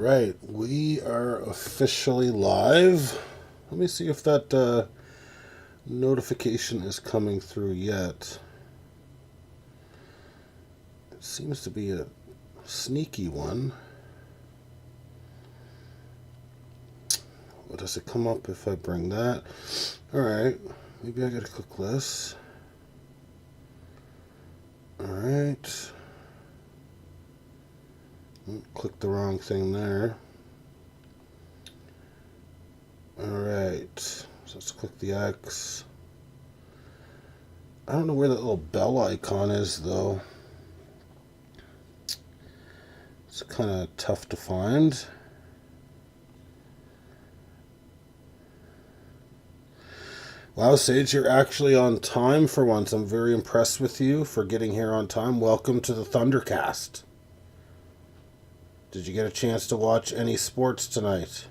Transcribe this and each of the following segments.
right, we are officially live. Let me see if that notification is coming through yet. It seems to be a sneaky one. What does it come up if I bring that? Alright, maybe I gotta click this. Alright. Click the wrong thing there. Alright, so let's click the X. I don't know where that little bell icon is though. It's kind of tough to find. Wow, Sage, you're actually on time for once. I'm very impressed with you for getting here on time. Welcome to the Thundercast. Did you get a chance to watch any sports tonight?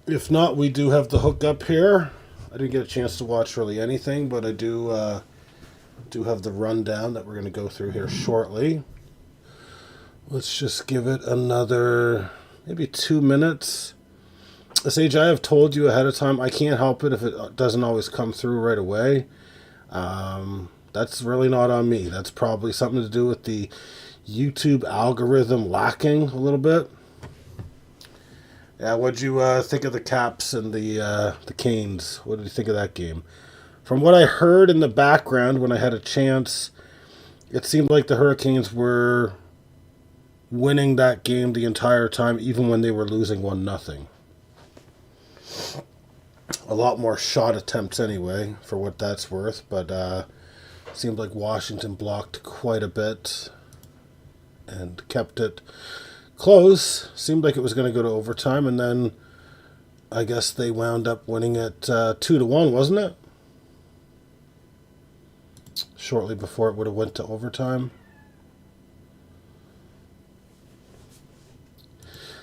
If not, we do have the hookup here. I didn't get a chance to watch really anything, but I do have the rundown that we're going to go through here shortly. Let's just give it another maybe 2 minutes. Sage, I have told you ahead of time, I can't help it if it doesn't always come through right away. That's really not on me. That's probably something to do with the YouTube algorithm lacking a little bit. Yeah, what'd you think of the Caps and the Canes? What did you think of that game? From what I heard in the background when I had a chance, it seemed like the Hurricanes were winning that game the entire time, even when they were losing 1-0. A lot more shot attempts anyway, for what that's worth, but seemed like Washington blocked quite a bit and kept it close. Seemed like it was going to go to overtime, and then I guess they wound up winning it 2-1, wasn't it? Shortly before it would have went to overtime.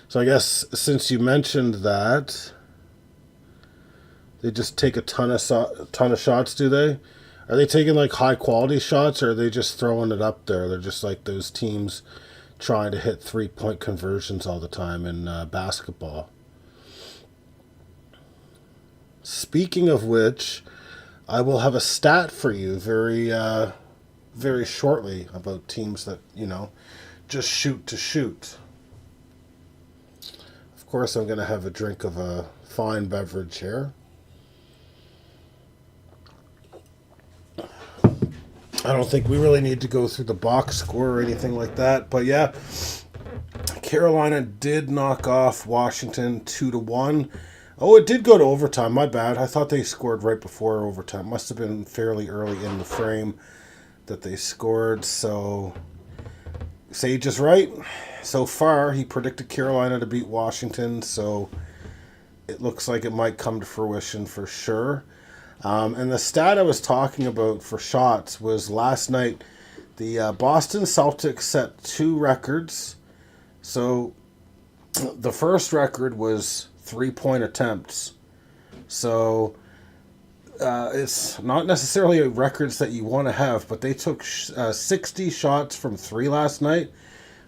So I guess since you mentioned that, they just take a ton of shots, do they? Are they taking like high quality shots, or are they just throwing it up there? They're just like those teams trying to hit 3-point conversions all the time in basketball. Speaking of which, I will have a stat for you very shortly about teams that, just shoot to shoot. Of course, I'm going to have a drink of a fine beverage here. I don't think we really need to go through the box score or anything like that. But yeah, Carolina did knock off Washington 2-1. Oh, it did go to overtime. My bad. I thought they scored right before overtime. Must have been fairly early in the frame that they scored. So Sage is right. So far, he predicted Carolina to beat Washington. So it looks like it might come to fruition for sure. And the stat I was talking about for shots was last night, the Boston Celtics set 2 records. So the first record was 3-point attempts. So it's not necessarily records that you want to have, but they took 60 shots from 3 last night,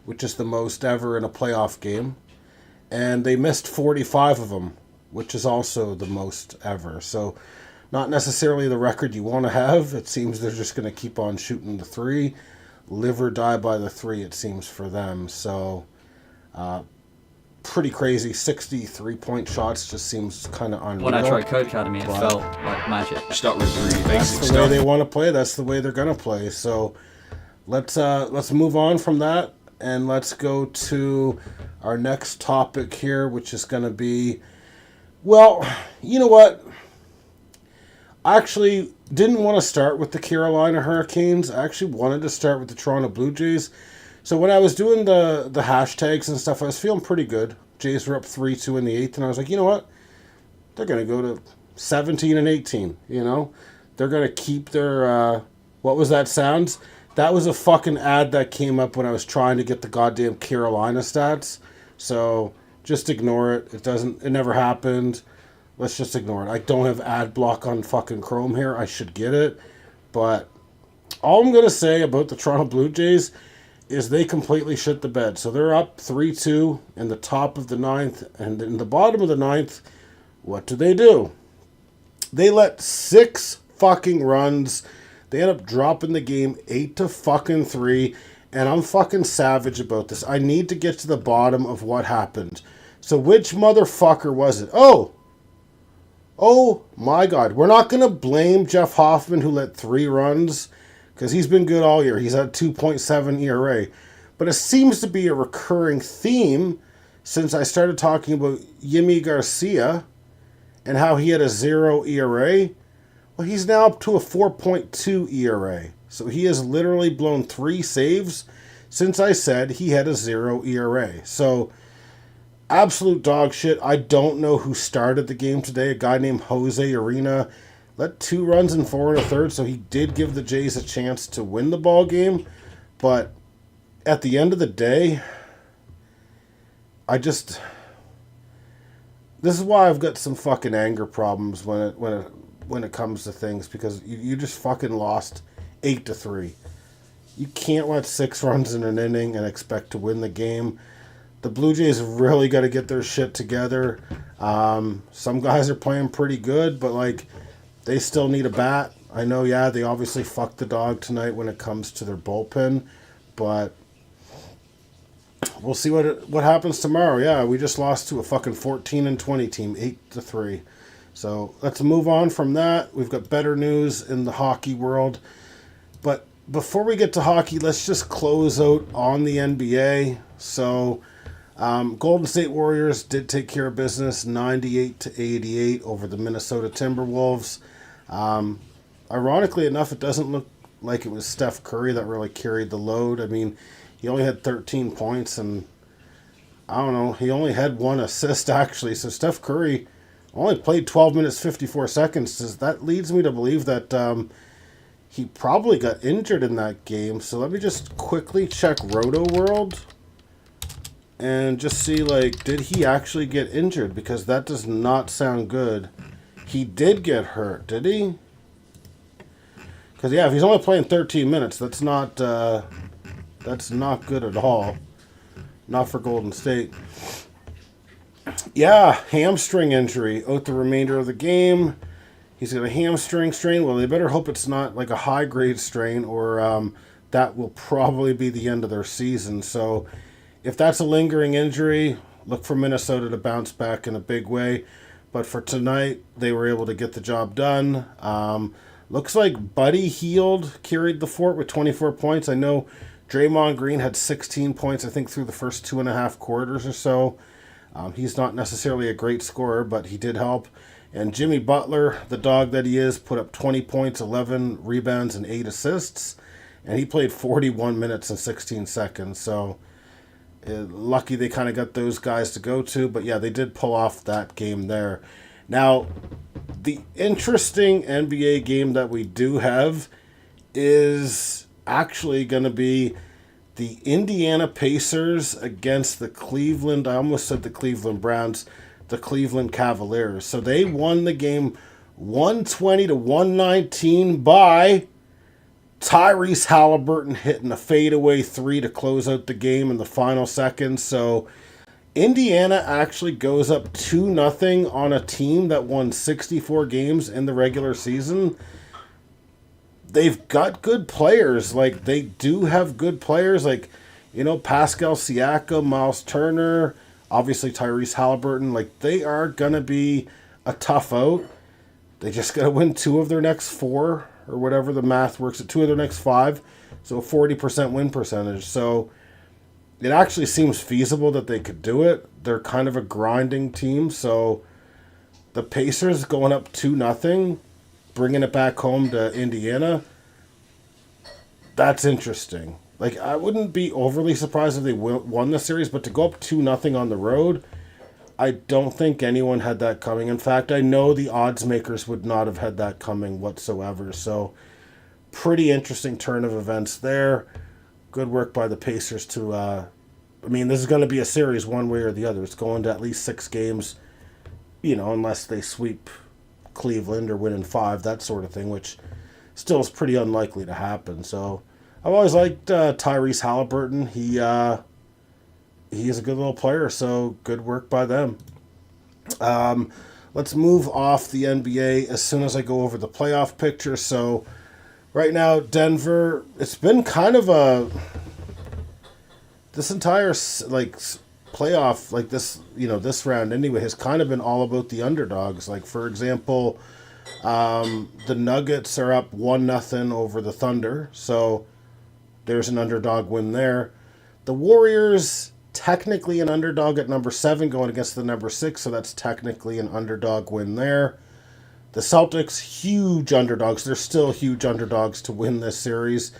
which is the most ever in a playoff game. And they missed 45 of them, which is also the most ever. So not necessarily the record you want to have. It seems they're just going to keep on shooting the 3. Live or die by the 3, it seems, for them. So, pretty crazy. 60 3-point shots just seems kind of unreal. When I tried Code Academy, it felt like magic. Start with really basic That's the stuff. way they want to play. That's the way they're going to play. So, let's move on from that, and let's go to our next topic here, which is going to be, well, you know what? I actually didn't want to start with the Carolina Hurricanes. I actually wanted to start with the Toronto Blue Jays. So when I was doing the hashtags and stuff, I was feeling pretty good. Jays were up 3-2 in the 8th, and I was like, you know what? They're going to go to 17-18, They're going to keep their, what was that sound? That was a fucking ad that came up when I was trying to get the goddamn Carolina stats. So just ignore it. It never happened. Let's just ignore it. I don't have ad block on fucking Chrome here. I should get it. But all I'm going to say about the Toronto Blue Jays is they completely shit the bed. So they're up 3-2 in the top of the ninth, and in the bottom of the ninth, what do? They let 6 fucking runs. They end up dropping the game 8-3, and I'm fucking savage about this. I need to get to the bottom of what happened. So which motherfucker was it? Oh my God. We're not going to blame Jeff Hoffman, who let 3 runs, because he's been good all year. He's at 2.7 ERA. But it seems to be a recurring theme since I started talking about Yimi Garcia and how he had a 0 ERA. Well, he's now up to a 4.2 ERA. So he has literally blown 3 saves since I said he had a 0 ERA. So absolute dog shit. I don't know who started the game today. A guy named Jose Arena let 2 runs in 4 1/3, so he did give the Jays a chance to win the ball game. But at the end of the day, this is why I've got some fucking anger problems when it comes to things, because you just fucking lost 8-3. You can't let 6 runs in an inning and expect to win the game. The Blue Jays really got to get their shit together. Some guys are playing pretty good, but like, they still need a bat. I know, yeah, they obviously fucked the dog tonight when it comes to their bullpen, but we'll see what happens tomorrow. Yeah, we just lost to a fucking 14-20 team, 8-3. So let's move on from that. We've got better news in the hockey world. But before we get to hockey, let's just close out on the NBA. So Golden State Warriors did take care of business, 98-88 over the Minnesota Timberwolves. Ironically enough, it doesn't look like it was Steph Curry that really carried the load. I mean, he only had 13 points, and I don't know, he only had 1 assist actually. So Steph Curry only played 12 minutes 54 seconds. That leads me to believe that he probably got injured in that game. So let me just quickly check Roto World and just see, like, did he actually get injured? Because that does not sound good. He did get hurt, did he? Because, yeah, if he's only playing 13 minutes, that's not good at all. Not for Golden State. Yeah, hamstring injury out the remainder of the game. He's got a hamstring strain. Well, they better hope it's not like a high-grade strain, or that will probably be the end of their season. So if that's a lingering injury, look for Minnesota to bounce back in a big way. But for tonight, they were able to get the job done. Looks like Buddy Hield carried the fort with 24 points. I know Draymond Green had 16 points, I think, through the first 2.5 quarters or so. He's not necessarily a great scorer, but he did help. And Jimmy Butler, the dog that he is, put up 20 points, 11 rebounds, and 8 assists. And he played 41 minutes and 16 seconds. So lucky they kind of got those guys to go to. But yeah, they did pull off that game there. Now, the interesting NBA game that we do have is actually going to be the Indiana Pacers against the Cleveland, I almost said the Cleveland Browns, the Cleveland Cavaliers. So they won the game 120-119 by Tyrese Halliburton hitting a fadeaway 3 to close out the game in the final seconds. So Indiana actually goes up 2-0 on a team that won 64 games in the regular season. They've got good players. Like, they do have good players. Like, you know, Pascal Siakam, Miles Turner, obviously Tyrese Halliburton. Like, they are going to be a tough out. They just got to win 2 of their next 4, or whatever the math works at, 2 of their next 5. So a 40% win percentage. So it actually seems feasible that they could do it. They're kind of a grinding team. So the Pacers going up 2-0, bringing it back home to Indiana, that's interesting. Like, I wouldn't be overly surprised if they won the series, but to go up 2-0 on the road, I don't think anyone had that coming. In fact, I know the odds makers would not have had that coming whatsoever. So pretty interesting turn of events there. Good work by the Pacers to, I mean, this is going to be a series one way or the other. It's going to at least 6 games, you know, unless they sweep Cleveland or win in 5, that sort of thing, which still is pretty unlikely to happen. So I've always liked Tyrese Halliburton. He is a good little player, so good work by them. Let's move off the NBA as soon as I go over the playoff picture. So right now, Denver, it's been kind of this entire playoff, like this round anyway, has kind of been all about the underdogs. Like, for example, the Nuggets are up 1-0 over the Thunder, so there's an underdog win there. The Warriors, technically an underdog at number 7 going against the number 6, so that's technically an underdog win there. The Celtics, huge underdogs. They're still huge underdogs to win this series.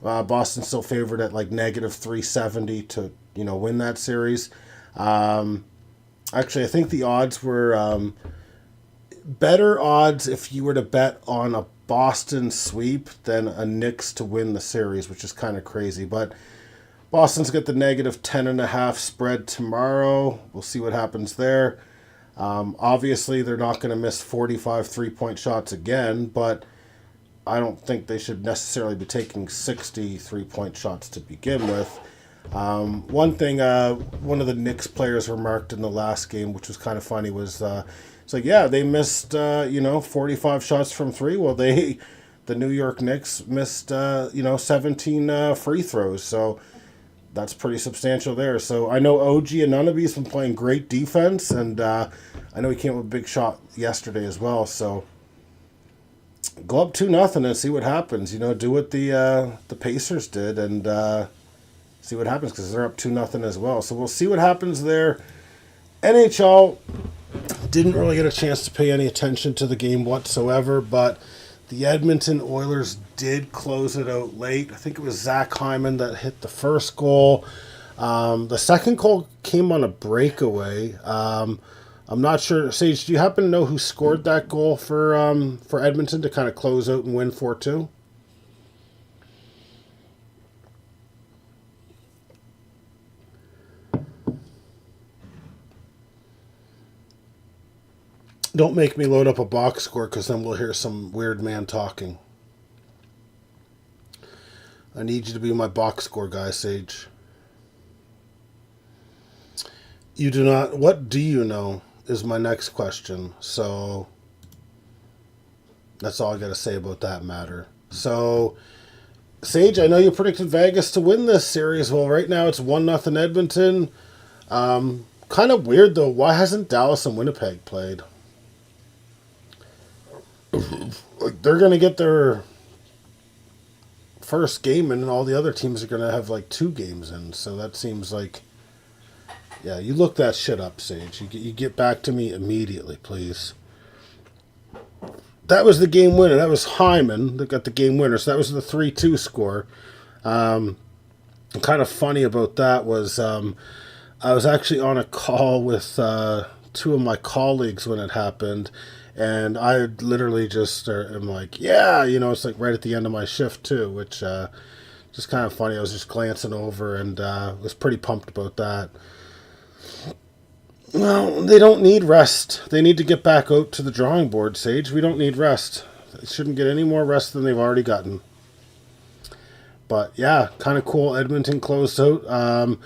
Boston's still favored at like negative 370 to win that series. Actually, I think the odds were better odds if you were to bet on a Boston sweep than a Knicks to win the series, which is kind of crazy. But Boston's got the negative 10.5 spread tomorrow. We'll see what happens there. Obviously, they're not going to miss 45 three-point shots again, but I don't think they should necessarily be taking 60 three-point shots to begin with. One thing one of the Knicks players remarked in the last game, which was kind of funny, was it's like, yeah, they missed 45 shots from three. Well, the New York Knicks missed 17 free throws, so that's pretty substantial there. So I know OG Anunoby's been playing great defense, and I know he came with a big shot yesterday as well. So go up 2-0 and see what happens. Do what the Pacers did and see what happens, because they're up 2-0 as well. So we'll see what happens there. NHL, didn't really get a chance to pay any attention to the game whatsoever, but the Edmonton Oilers did close it out late. I think it was Zach Hyman that hit the first goal. The second goal came on a breakaway. I'm not sure. Sage, do you happen to know who scored that goal for Edmonton to kind of close out and win 4-2? Don't make me load up a box score, because then we'll hear some weird man talking. I need you to be my box score guy, Sage. You do not. What do you know is my next question. So that's all I got to say about that matter. So, Sage, I know you predicted Vegas to win this series. Well, right now it's 1-0 Edmonton. Kind of weird, though. Why hasn't Dallas and Winnipeg played? Like, they're going to get their first game in, and all the other teams are going to have like 2 games in. So that seems like, yeah, you look that shit up, Sage. You get back to me immediately, please. That was the game winner. That was Hyman that got the game winner. So that was the 3-2 score. Kind of funny about that was I was actually on a call with 2 of my colleagues when it happened. And I literally just am like, yeah, it's like right at the end of my shift too, which just kind of funny. I was just glancing over and was pretty pumped about that. Well, they don't need rest. They need to get back out to the drawing board, Sage. We don't need rest. They shouldn't get any more rest than they've already gotten. But yeah, kind of cool. Edmonton closed out.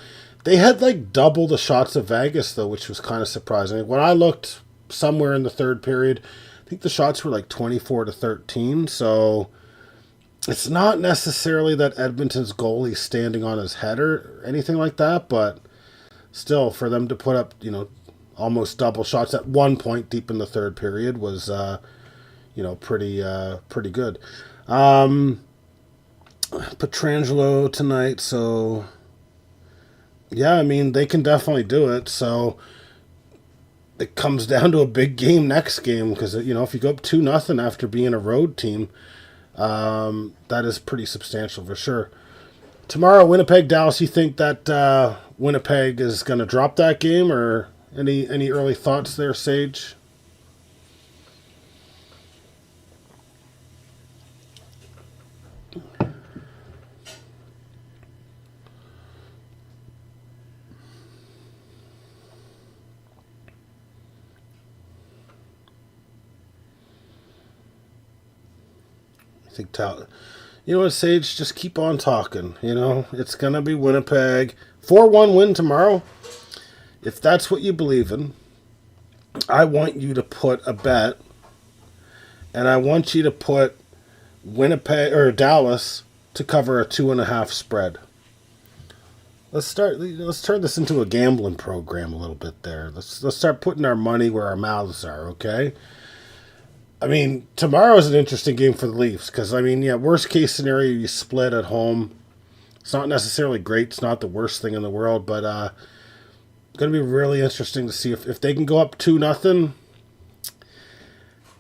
They had like double the shots of Vegas though, which was kind of surprising. When I looked somewhere in the third period, I think the shots were like 24-13. So it's not necessarily that Edmonton's goalie's standing on his head or anything like that, but still, for them to put up, almost double shots at one point deep in the third period was, pretty good. Pietrangelo tonight, so yeah, I mean, they can definitely do it. So it comes down to a big game next game, because, if you go up 2-0 after being a road team, that is pretty substantial for sure. Tomorrow, Winnipeg, Dallas, you think that Winnipeg is going to drop that game, or any early thoughts there, Sage? I think You know what, Sage? Just keep on talking. It's going to be Winnipeg. 4-1 win tomorrow. If that's what you believe in, I want you to put a bet, and I want you to put Winnipeg or Dallas to cover a 2.5 spread. Let's turn this into a gambling program a little bit there. Let's start putting our money where our mouths are, okay? I mean, tomorrow is an interesting game for the Leafs because, worst case scenario, you split at home. It's not necessarily great. It's not the worst thing in the world, but it's going to be really interesting to see if they can go up 2-0.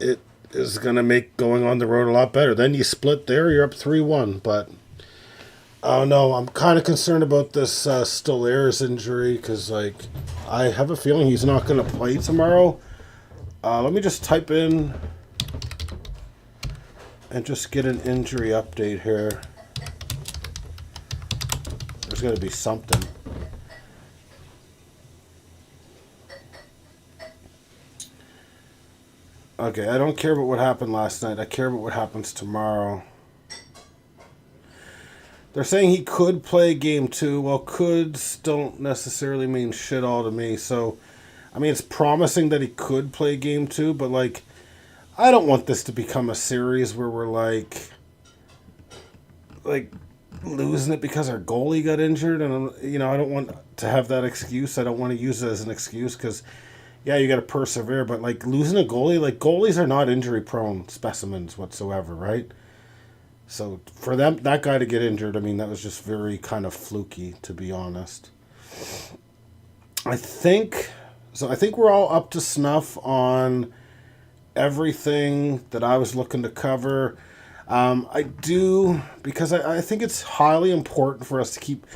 It is going to make going on the road a lot better. Then you split there, you're up 3-1, but I don't know. I'm kind of concerned about this Stolar's injury because, I have a feeling he's not going to play tomorrow. Let me just type in and just get an injury update here. There's got to be something. Okay, I don't care about what happened last night. I care about what happens tomorrow. They're saying he could play game 2. Well, coulds don't necessarily mean shit all to me. So, it's promising that he could play game 2, but, I don't want this to become a series where we're, losing it because our goalie got injured. And, I don't want to have that excuse. I don't want to use it as an excuse because, yeah, you got to persevere. But, losing a goalie, goalies are not injury-prone specimens whatsoever, right? So for that guy to get injured, that was just very kind of fluky, to be honest. I think we're all up to snuff on everything that I was looking to cover. I do, because I think it's highly important for us to keep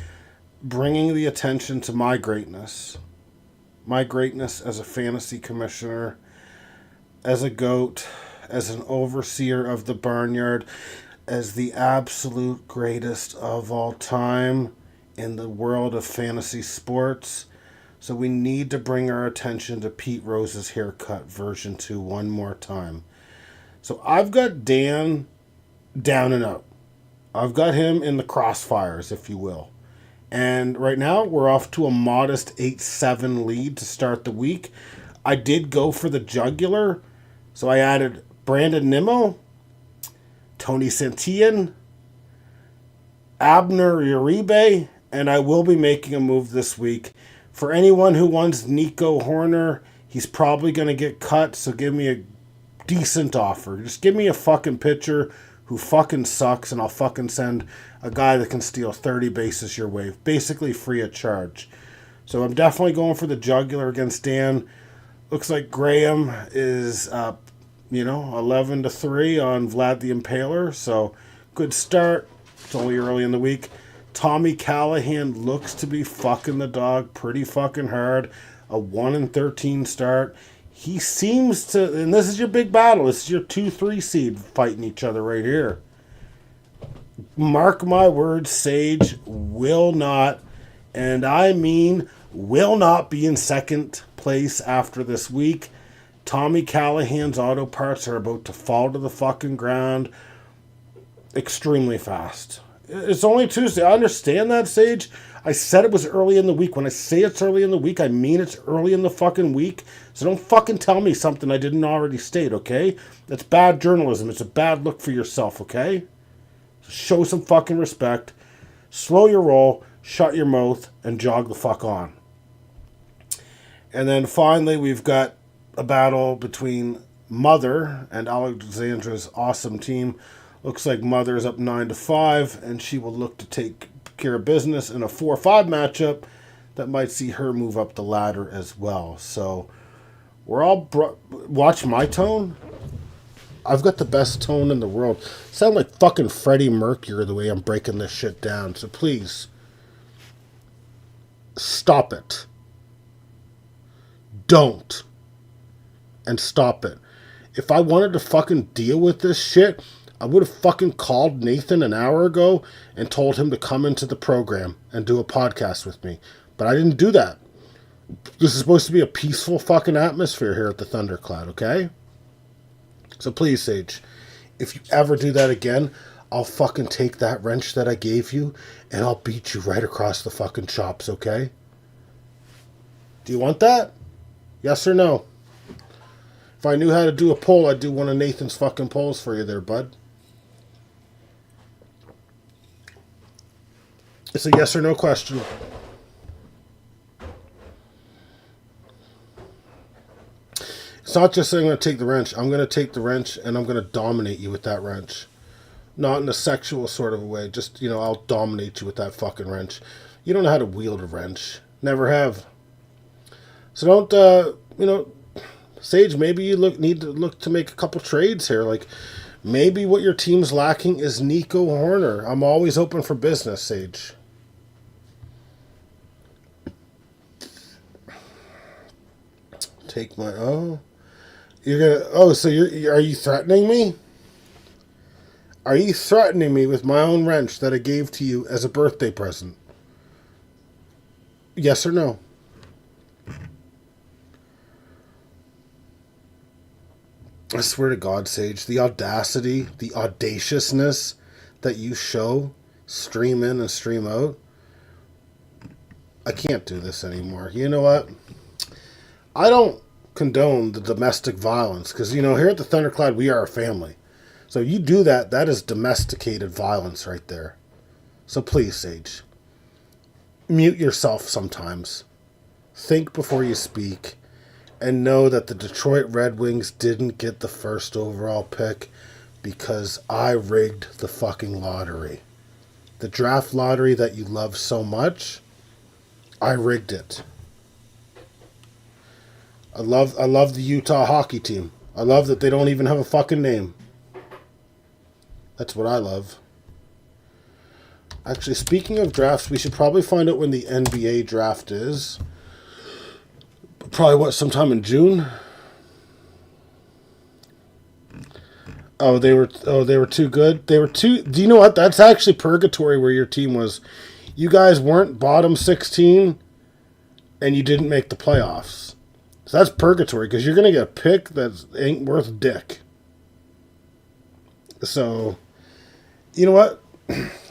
bringing the attention to my greatness. My greatness as a fantasy commissioner, as a GOAT, as an overseer of the barnyard, as the absolute greatest of all time in the world of fantasy sports. So we need to bring our attention to Pete Rose's haircut version 2 one more time. So I've got Dan down and out. I've got him in the crossfires, if you will. And right now we're off to a modest 8-7 lead to start the week. I did go for the jugular. So I added Brandon Nimmo, Tony Santillan, Abner Uribe, and I will be making a move this week. For anyone who wants Nico Horner, he's probably going to get cut, so give me a decent offer. Just give me a fucking pitcher who fucking sucks, and I'll fucking send a guy that can steal 30 bases your way, basically free of charge. So I'm definitely going for the jugular against Dan. Looks like Graham is 11-3 on Vlad the Impaler, so good start. It's only early in the week. Tommy Callahan looks to be fucking the dog pretty fucking hard. A 1-13 start. He seems to, and this is your big battle. This is your 2-3 seed fighting each other right here. Mark my words, Sage will not, and I mean will not be in second place after this week. Tommy Callahan's auto parts are about to fall to the fucking ground extremely fast. It's only Tuesday. I understand that, Sage. I said it was early in the week. When I say it's early in the week, I mean it's early in the fucking week. So don't fucking tell me something I didn't already state, okay? That's bad journalism. It's a bad look for yourself, okay? So show some fucking respect. Slow your roll, shut your mouth, and jog the fuck on. And then finally, we've got a battle between Mother and Alexandra's awesome team. Looks like Mother is up 9-5, and she will look to take care of business in a 4-5 matchup that might see her move up the ladder as well. So we're all watch my tone. I've got the best tone in the world. Sound like fucking Freddie Mercury the way I'm breaking this shit down. So please stop it. Don't. And stop it. If I wanted to fucking deal with this shit, I would have fucking called Nathan an hour ago and told him to come into the program and do a podcast with me. But I didn't do that. This is supposed to be a peaceful fucking atmosphere here at the Thundercloud, okay? So please, Sage, if you ever do that again, I'll fucking take that wrench that I gave you and I'll beat you right across the fucking chops, okay? Do you want that? Yes or no? If I knew how to do a poll, I'd do one of Nathan's fucking polls for you there, bud. It's a yes or no question. It's not just saying I'm going to take the wrench. I'm going to take the wrench and I'm going to dominate you with that wrench. Not in a sexual sort of a way. Just, I'll dominate you with that fucking wrench. You don't know how to wield a wrench. Never have. So don't, Sage, maybe you need to look to make a couple trades here. Like, maybe what your team's lacking is Nico Horner. I'm always open for business, Sage. Take my, so are you threatening me? Are you threatening me with my own wrench that I gave to you as a birthday present? Yes or no? I swear to God, Sage, the audacity, the audaciousness that you show, stream in and stream out, I can't do this anymore. You know what? I don't condone the domestic violence because, here at the Thundercloud, we are a family. So you do that, that is domesticated violence right there. So please, Sage, mute yourself sometimes. Think before you speak. And know that the Detroit Red Wings didn't get the first overall pick because I rigged the fucking lottery. The draft lottery that you love so much, I rigged it. I love the Utah hockey team. I love that they don't even have a fucking name. That's what I love. Actually, speaking of drafts, we should probably find out when the NBA draft is. Probably sometime in June. They were too good. They were too. Do you know what? That's actually purgatory where your team was. You guys weren't bottom 16, and you didn't make the playoffs. So that's purgatory because you're gonna get a pick that ain't worth dick. So, you know what?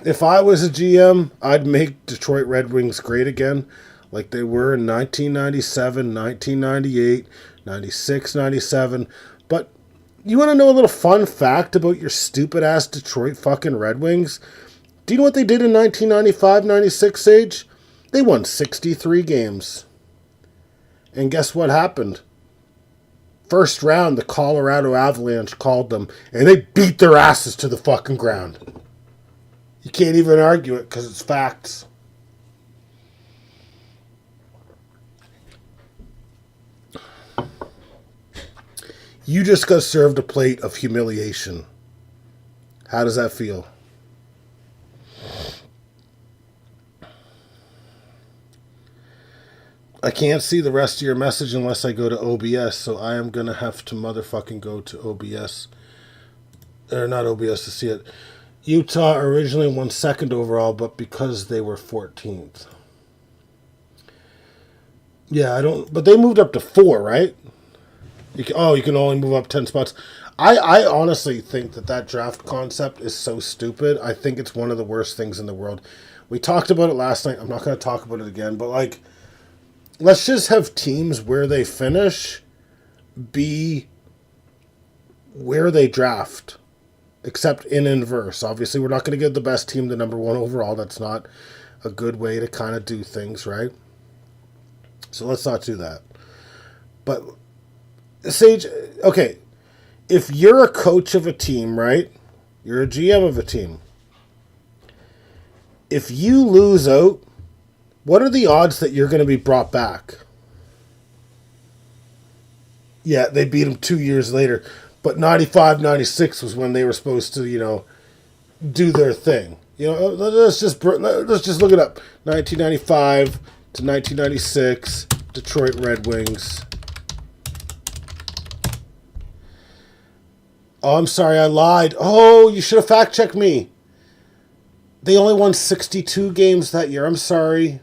If I was a GM, I'd make Detroit Red Wings great again. Like they were in 1997, 1998, 96, 97. But you want to know a little fun fact about your stupid-ass Detroit fucking Red Wings? Do you know what they did in 1995, 96, Sage? They won 63 games. And guess what happened? First round, the Colorado Avalanche called them, and they beat their asses to the fucking ground. You can't even argue it because it's facts. You just got served a plate of humiliation. How does that feel? I can't see the rest of your message unless I go to OBS, so I am going to have to motherfucking go to OBS. Or not OBS to see it. Utah originally won second overall, but because they were 14th. Yeah, but they moved up to 4, right? You can only move up 10 spots. I honestly think that draft concept is so stupid. I think it's one of the worst things in the world. We talked about it last night. I'm not going to talk about it again. But, let's just have teams where they finish be where they draft. Except in inverse. Obviously, we're not going to give the best team the number 1 overall. That's not a good way to kind of do things, right? So let's not do that. But... Sage, okay, if you're a coach of a team, right? You're a GM of a team. If you lose out, what are the odds that you're going to be brought back? Yeah, they beat them 2 years later. But 95, 96 was when they were supposed to, do their thing. Let's just look it up. 1995 to 1996, Detroit Red Wings. Oh, I'm sorry, I lied. Oh, you should have fact-checked me. They only won 62 games that year. I'm sorry.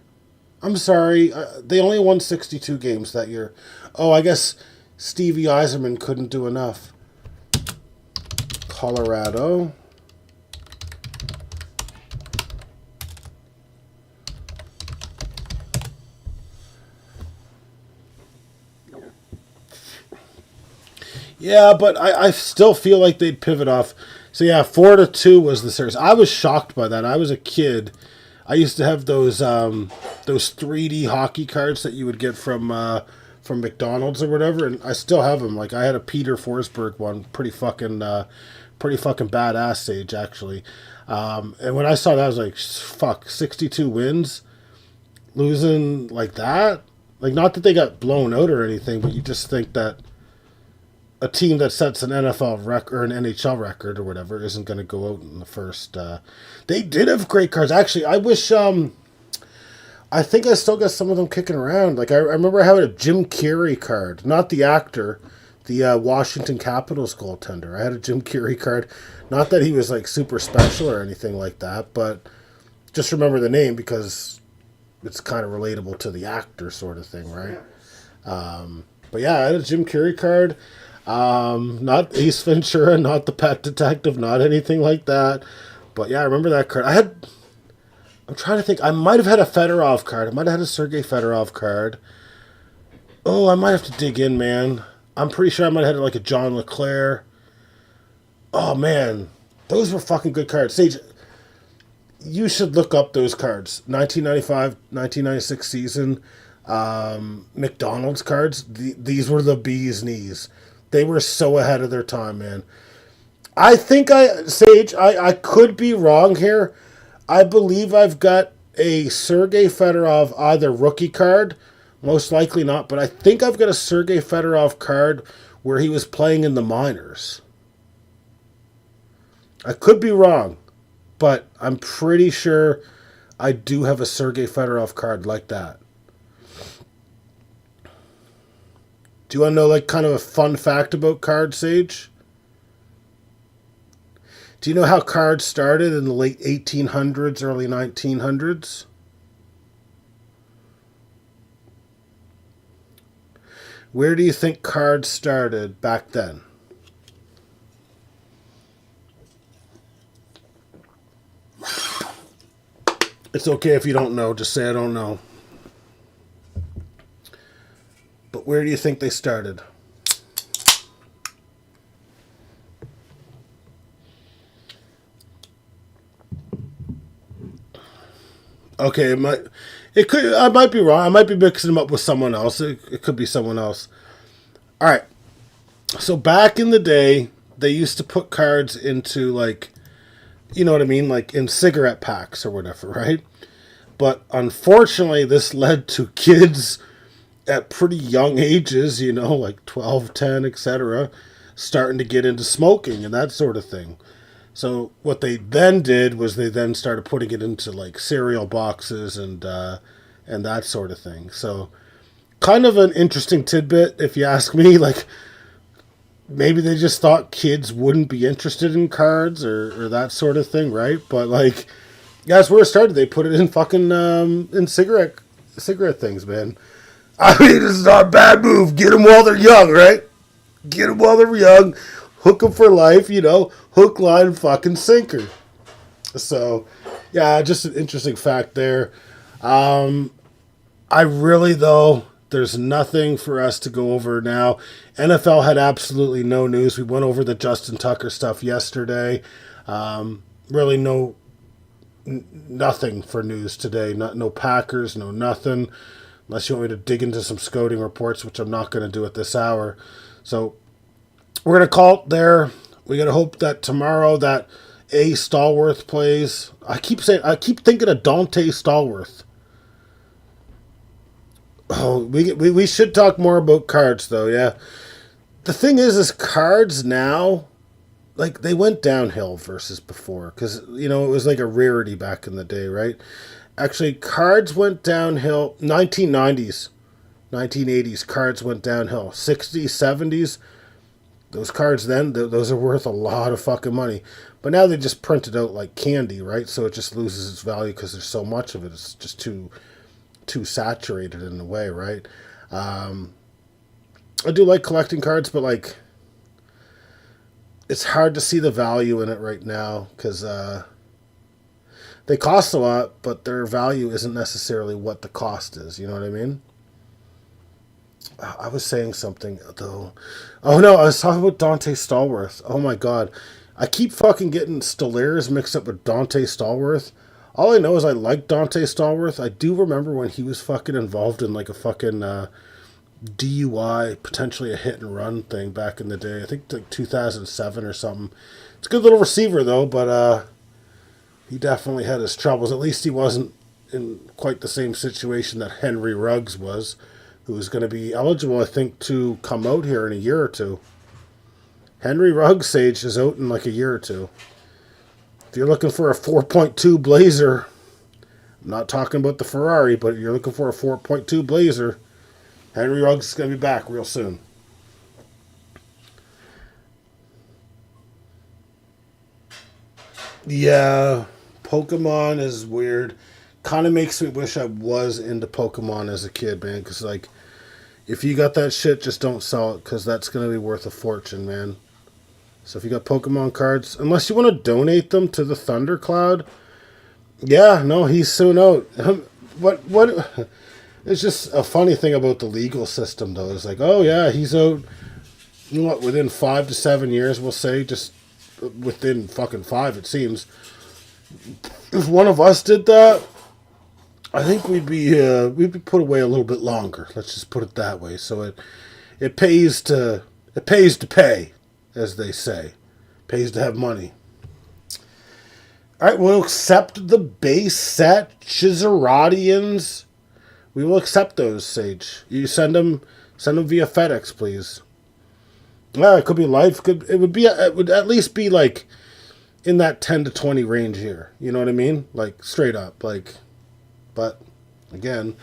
They only won 62 games that year. Oh, I guess Stevie Yzerman couldn't do enough. Colorado. Yeah, but I still feel like they'd pivot off. So yeah, 4-2 was the series. I was shocked by that. I was a kid. I used to have those 3D hockey cards that you would get from McDonald's or whatever, and I still have them. Like I had a Peter Forsberg one, pretty fucking badass Sage actually. And when I saw that, I was like, fuck, 62 wins, losing like that. Like not that they got blown out or anything, but you just think that a team that sets an NFL record or an NHL record or whatever isn't going to go out in the first. They did have great cards. Actually, I wish. I think I still got some of them kicking around. Like I remember having a Jim Carrey card, not the actor, the Washington Capitals goaltender. I had a Jim Carrey card. Not that he was like super special or anything like that, but just remember the name because it's kind of relatable to the actor sort of thing, right? But yeah, I had a Jim Carrey card. Not Ace Ventura, not the Pet Detective, not anything like that. But yeah, I remember that card. I'm trying to think. I might have had a Fedorov card. I might have had a Sergei Fedorov card. Oh, I might have to dig in, man. I'm pretty sure I might have had like a John LeClaire. Oh man, those were fucking good cards. Sage, you should look up those cards. 1995, 1996 season. McDonald's cards. These were the bee's knees. They were so ahead of their time, man. I think Sage, I could be wrong here. I believe I've got a Sergei Fedorov either rookie card, most likely not, but I think I've got a Sergei Fedorov card where he was playing in the minors. I could be wrong, but I'm pretty sure I do have a Sergei Fedorov card like that. Do you want to know like kind of a fun fact about cards, Sage? Do you know how cards started in the late 1800s, early 1900s? Where do you think cards started back then? It's okay if you don't know. Just say I don't know. But where do you think they started? Okay, I might be wrong. I might be mixing them up with someone else. It could be someone else. All right. So back in the day, they used to put cards into like, you know what I mean, like in cigarette packs or whatever, right? But unfortunately, this led to kids at pretty young ages, you know, like 12, 10, etc., starting to get into smoking and that sort of thing. So what they then did was they then started putting it into like cereal boxes and that sort of thing. So kind of an interesting tidbit, if you ask me. Like maybe they just thought kids wouldn't be interested in cards or that sort of thing, right? But like that's where it started. They put it in fucking in cigarette things, man. I mean, this is not a bad move. Get them while they're young, right? Get them while they're young. Hook them for life, you know. Hook, line, fucking sinker. So, yeah, just an interesting fact there. I really, though, there's nothing for us to go over now. NFL had absolutely no news. We went over the Justin Tucker stuff yesterday. Really nothing for news today. No Packers, no nothing. Unless you want me to dig into some scouting reports, which I'm not going to do at this hour. So we're going to call it there. We got to hope that tomorrow that A. Stallworth plays. I keep thinking of Dante Stallworth. Oh, we should talk more about cards, though, yeah. The thing is cards now, like, they went downhill versus before. Because, you know, it was like a rarity back in the day, right? Actually, cards went downhill. 1990s, 1980s, cards went downhill. 60s, 70s, those cards then, those are worth a lot of fucking money. But now they just print it out like candy, right? So it just loses its value because there's so much of it. It's just too saturated in a way, right? I do like collecting cards, but like it's hard to see the value in it right now because they cost a lot, but their value isn't necessarily what the cost is. You know what I mean? I was saying something, though. Oh, no, I was talking about Dante Stallworth. Oh, my God. I keep fucking getting Stellaris mixed up with Dante Stallworth. All I know is I like Dante Stallworth. I do remember when he was fucking involved in, like, a fucking DUI, potentially a hit and run thing back in the day. I think, like, 2007 or something. It's a good little receiver, though, but he definitely had his troubles. At least he wasn't in quite the same situation that Henry Ruggs was, who was going to be eligible, I think, to come out here in a year or two. Henry Ruggs, Sage, is out in like a year or two. If you're looking for a 4.2 Blazer, I'm not talking about the Ferrari, but you're looking for a 4.2 Blazer, Henry Ruggs is going to be back real soon. Yeah, Pokemon is weird. Kind of makes me wish I was into Pokemon as a kid, man. Because, like, if you got that shit, just don't sell it. Because that's going to be worth a fortune, man. So if you got Pokemon cards, unless you want to donate them to the Thundercloud, yeah, no, he's soon out. What? It's just a funny thing about the legal system, though. It's like, oh, yeah, he's out, you know what, within 5 to 7 years, we'll say, just within fucking 5, it seems. If one of us did that, I think we'd be put away a little bit longer. Let's just put it that way. So it pays to pay, as they say. Pays to have money. All right, we'll accept the base set Chizaradians. We will accept those, Sage. You send them via FedEx, please. Well, it could be life. It would at least be like in that 10 to 20 range here. You know what I mean? Like straight up, like. But again,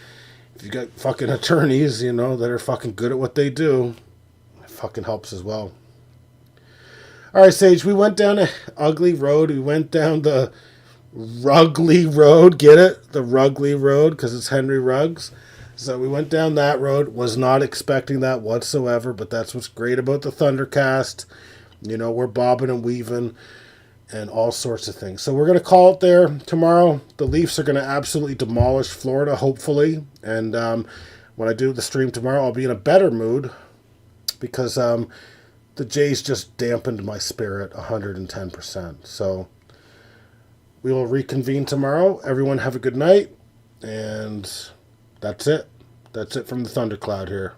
if you got fucking attorneys, you know, that are fucking good at what they do, it fucking helps as well. All right, Sage, we went down a ugly road. We went down the Rugley Road. Get it? The Rugley Road, because it's Henry Ruggs. So we went down that road. Was not expecting that whatsoever, but that's what's great about the Thundercast. You know, we're bobbing and weaving and all sorts of things. So we're going to call it there tomorrow. The Leafs are going to absolutely demolish Florida, hopefully. And when I do the stream tomorrow, I'll be in a better mood because the Jays just dampened my spirit 110%. So we will reconvene tomorrow. Everyone have a good night. And that's it. That's it from the Thundercloud here.